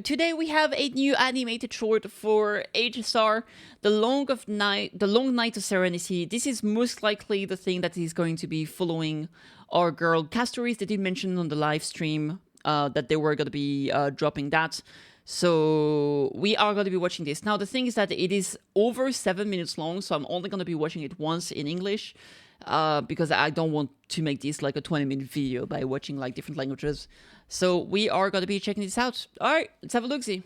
Today we have a new animated short for H-Star, The Long Night of Serenity. This is most likely the thing that is going to be following our girl Castorice. They did mention on the live stream that they were going to be dropping that. So we are going to be watching this. Now the thing is that it is over 7 minutes long, so I'm only going to be watching it once in English. Because I don't want to make this like a 20-minute video by watching like different languages. So we are going to be checking this out. All right, let's have a look-see.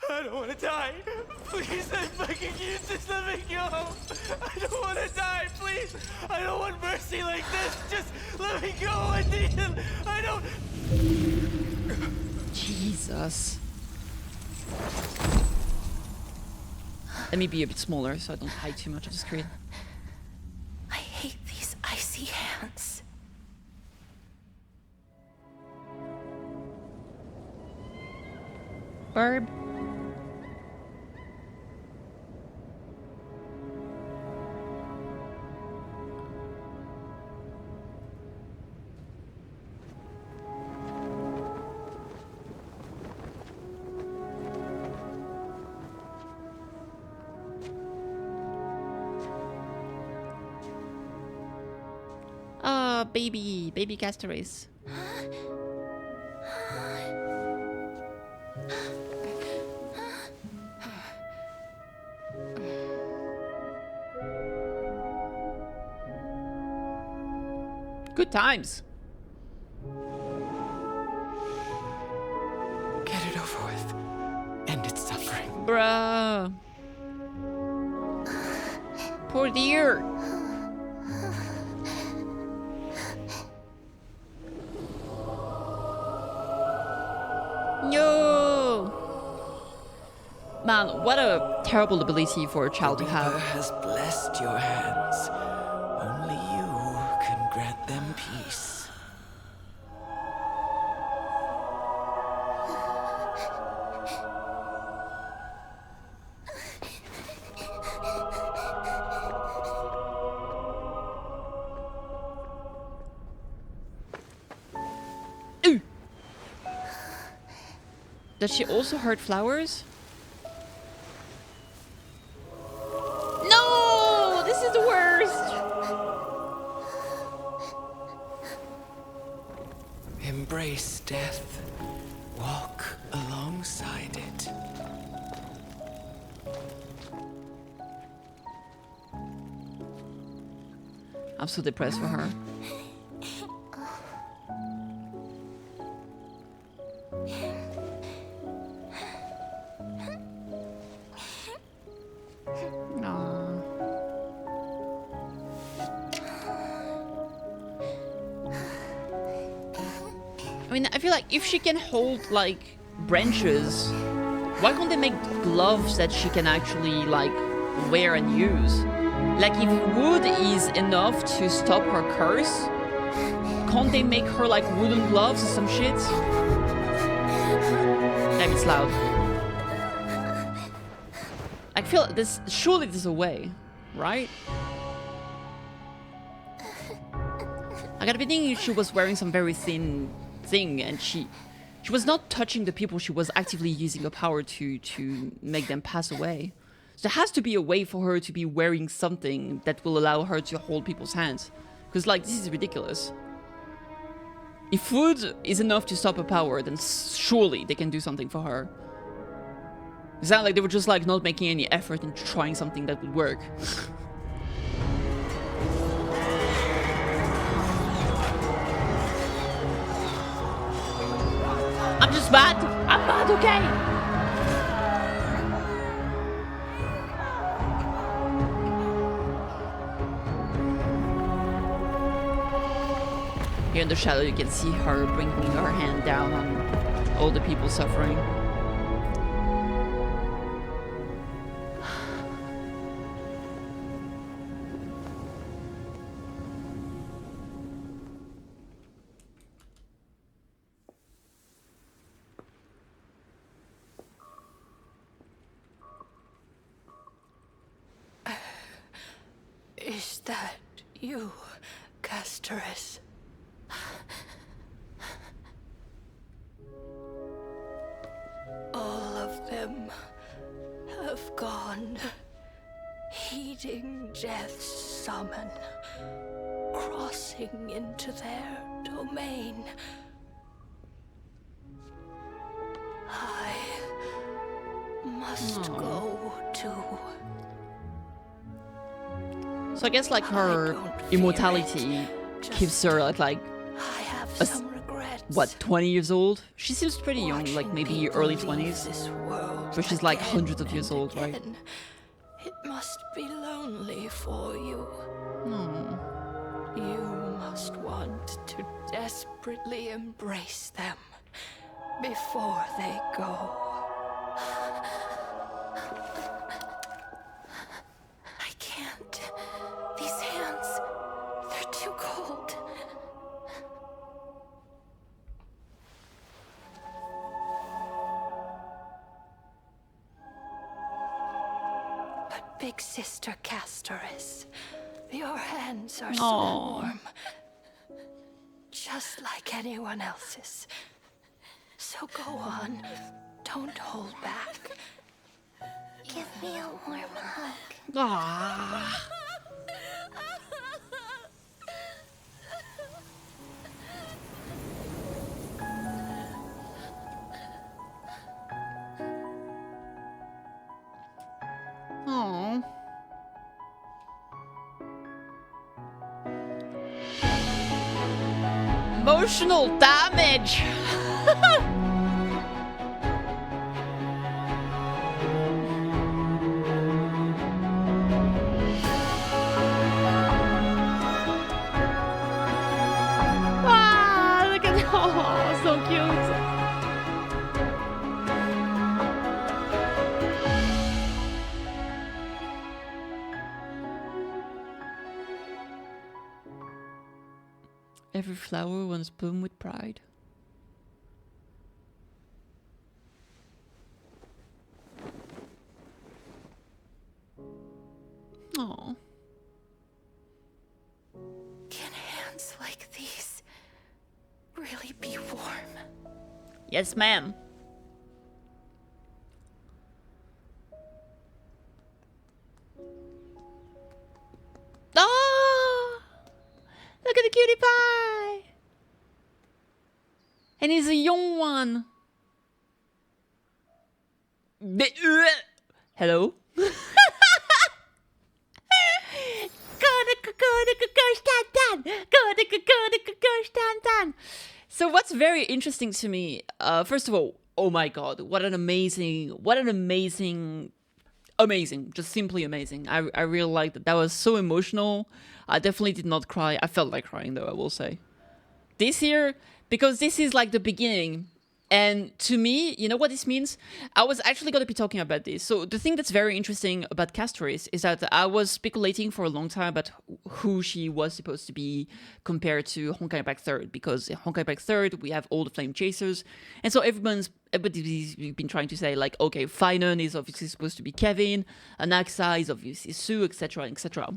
I don't want to die. Please, I'm fucking useless. Let me go. I don't want to die, please. I don't want mercy like this. Just let me go. I need it. I don't... Jesus. Let me be a bit smaller so I don't hide too much of the screen. I hate these icy hands. Barb. Baby Castorice. Good times. Get it over with. End its suffering. Bruh. Poor dear. No! Man, what a terrible ability for a child to have. Rebirth has blessed your hands. Only you can grant them peace. Does she also hurt flowers? No! This is the worst! Embrace death. Walk alongside it. I'm so depressed for her. I mean, I feel like if she can hold, like, branches, why can't they make gloves that she can actually, like, wear and use? Like, if wood is enough to stop her curse, can't they make her, like, wooden gloves or some shit? Damn, it's loud. I feel this. Surely there's a way, right? I gotta be thinking she was wearing some very thin thing, and she was not touching the people. She was actively using her power to make them pass away. So there has to be a way for her to be wearing something that will allow her to hold people's hands. Because, like, this is ridiculous. If food is enough to stop her power, then surely they can do something for her. It sounded like they were just, like, not making any effort in trying something that would work. I'm just mad. I'm mad, okay? Here in the shadow, you can see her bringing her hand down on all the people suffering. Is that you, Castorice? one, heeding death's summon, crossing into their domain. I must go too. So I guess like her immortality keeps her at like I have some regrets. what, 20 years old? She seems pretty young, like maybe early 20s. But she's like hundreds of years old, right? It must be lonely for you. No. You must want to desperately embrace them before they go. I can't. These hands, they're too cold. But Big Sister Castorice, your hands are so warm. Just like anyone else's. So go on. Don't hold back. Give me a warm hug. Ah. Aww. Emotional damage. Ah, look at oh, so cute. Every flower once bloom with pride. Oh. Can hands like these really be warm? Yes, ma'am. Oh! Look at the cutie pie! And he's a young one. Hello? So what's very interesting to me, first of all, oh my god, what an amazing, just simply amazing. I really liked that. That was so emotional. I definitely did not cry. I felt like crying though, I will say. This here, because this is like the beginning. And to me, you know what this means? I was actually going to be talking about this. So the thing that's very interesting about Castorice is that I was speculating for a long time about who she was supposed to be compared to Honkai Impact 3rd. Because in Honkai Impact 3rd, we have all the Flame Chasers. And so everybody's been trying to say like, okay, Finan is obviously supposed to be Kevin, Anaxa is obviously Sue, etc., etc.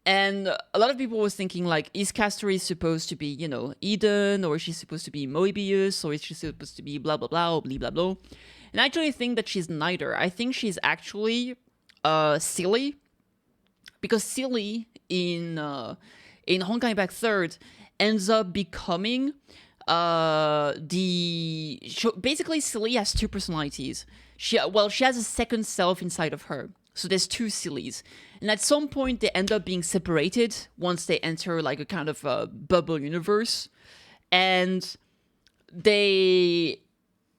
And a lot of people was thinking, like, is Castorice supposed to be, you know, Eden, or is she supposed to be Moebius, or is she supposed to be blah, blah, blah, or blah, blah, blah. And I actually think that she's neither. I think she's actually silly, because silly in Honkai Impact 3rd ends up becoming basically Silly has two personalities. She has a second self inside of her. So there's two Sillies. And at some point, they end up being separated once they enter like a kind of bubble universe. And they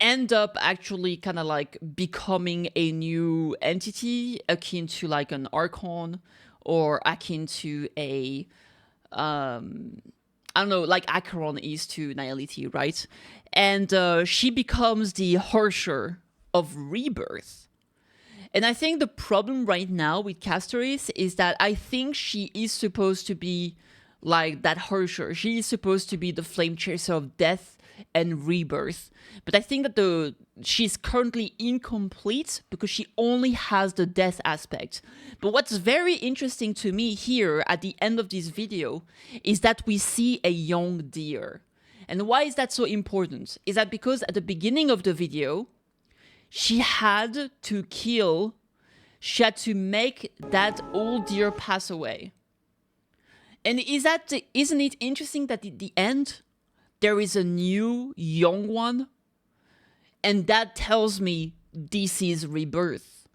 end up actually kind of like becoming a new entity akin to like an Archon or akin to a... I don't know, like Acheron is to Nihility, right? And she becomes the Harsher of Rebirth. And I think the problem right now with Castorice is that I think she is supposed to be like that Harsher. She is supposed to be the Flame Chaser of Death and Rebirth. But I think that she's currently incomplete because she only has the death aspect. But what's very interesting to me here at the end of this video is that we see a young deer. And why is that so important? Is that because at the beginning of the video, she had to kill she had to make that old deer pass away. And isn't it interesting that at the end, there is a new young one? And that tells me this is rebirth.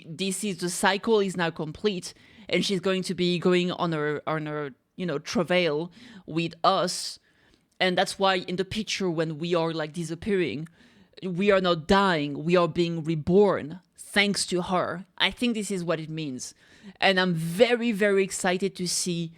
The cycle is now complete, and she's going to be going on her travail with us. And that's why in the picture, when we are like disappearing, we are not dying, we are being reborn thanks to her. I think this is what it means. And I'm very, very excited to see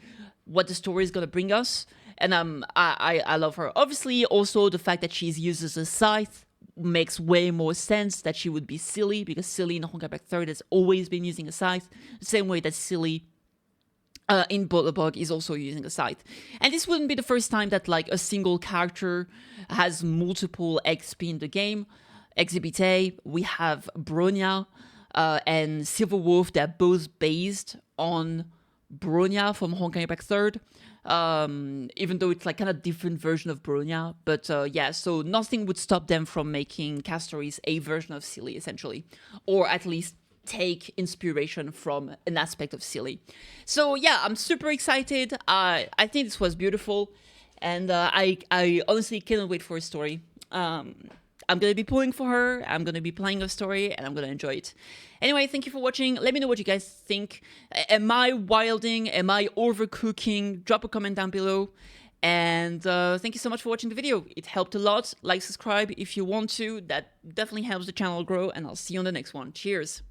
what the story is going to bring us. And I love her. Obviously, also the fact that she's used as a scythe makes way more sense, that she would be Silly, because Silly in Honkai Impact 3 has always been using a scythe, the same way that Silly in Butterbug is also using a scythe. And this wouldn't be the first time that like a single character has multiple XP in the game. Exhibit A, we have Bronya and Silverwolf. They're both based on Bronya from Honkai Impact 3. Even though it's like kind of different version of Bronya. But yeah, so nothing would stop them from making Castorice a version of Silly, essentially. Or at least take inspiration from an aspect of Silly. So yeah, I'm super excited. I think this was beautiful. And I honestly cannot wait for a story. I'm going to be pulling for her, I'm going to be playing a story, and I'm going to enjoy it. Anyway, thank you for watching. Let me know what you guys think. Am I wilding? Am I overcooking? Drop a comment down below. And thank you so much for watching the video. It helped a lot. Like, subscribe if you want to. That definitely helps the channel grow, and I'll see you on the next one. Cheers!